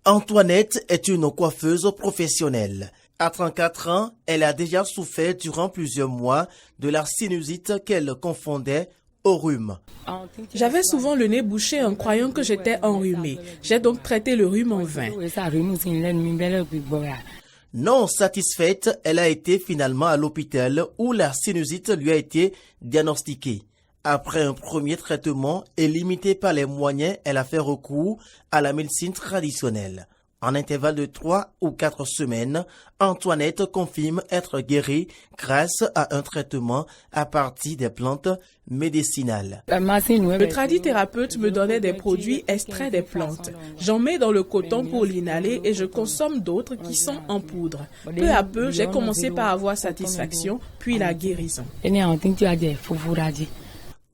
Antoinette est une coiffeuse professionnelle. À 34 ans, elle a déjà souffert durant plusieurs mois de la sinusite qu'elle confondait au rhume. J'avais souvent le nez bouché en croyant que j'étais enrhumée. J'ai donc traité le rhume en vain. Non satisfaite, elle a été finalement à l'hôpital où la sinusite lui a été diagnostiquée. Après un premier traitement et limitée par les moyens, elle a fait recours à la médecine traditionnelle. En intervalle de 3 ou 4 semaines, Antoinette confirme être guérie grâce à un traitement à partir des plantes médicinales. Le tradithérapeute me donnait des produits extraits des plantes. J'en mets dans le coton pour l'inhaler et je consomme d'autres qui sont en poudre. Peu à peu, j'ai commencé par avoir satisfaction, puis la guérison.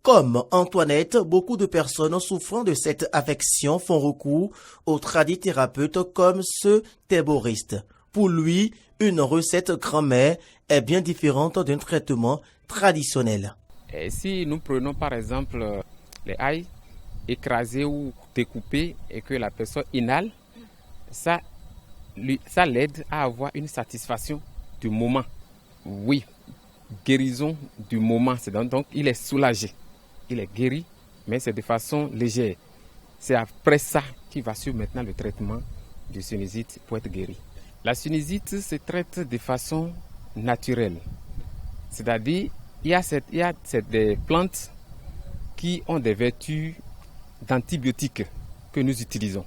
Comme Antoinette, beaucoup de personnes souffrant de cette affection font recours aux tradithérapeutes comme ce théboriste. Pour lui, une recette grand-mère est bien différente d'un traitement traditionnel. Et si nous prenons par exemple les ail écrasés ou découpés et que la personne inhale, ça l'aide à avoir une satisfaction du moment. Oui, guérison du moment, donc il est soulagé. Il est guéri, mais c'est de façon légère. C'est après ça qu'il va suivre maintenant le traitement de sinusite pour être guéri. La sinusite se traite de façon naturelle. C'est-à-dire, il y a des plantes qui ont des vertus d'antibiotiques que nous utilisons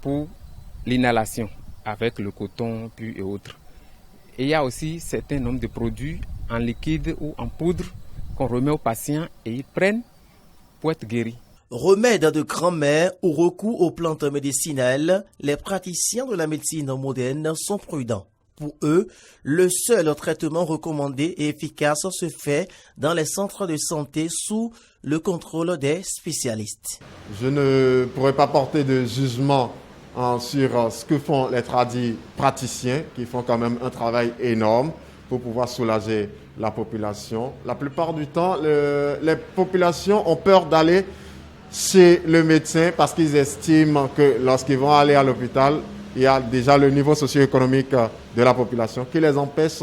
pour l'inhalation avec le coton puis et autres. Et il y a aussi certains nombres de produits en liquide ou en poudre qu'on remet aux patients et ils prennent pour être guéris. Remède de grand-mère ou recours aux plantes médicinales, les praticiens de la médecine moderne sont prudents. Pour eux, le seul traitement recommandé et efficace se fait dans les centres de santé sous le contrôle des spécialistes. Je ne pourrais pas porter de jugement sur ce que font les praticiens qui font quand même un travail énorme pour pouvoir soulager la population. La plupart du temps, les populations ont peur d'aller chez le médecin parce qu'ils estiment que lorsqu'ils vont aller à l'hôpital, il y a déjà le niveau socio-économique de la population qui les empêche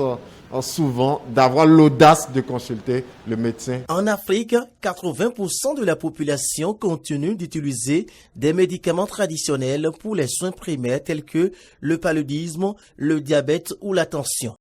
souvent d'avoir l'audace de consulter le médecin. En Afrique, 80% de la population continue d'utiliser des médicaments traditionnels pour les soins primaires tels que le paludisme, le diabète ou la tension.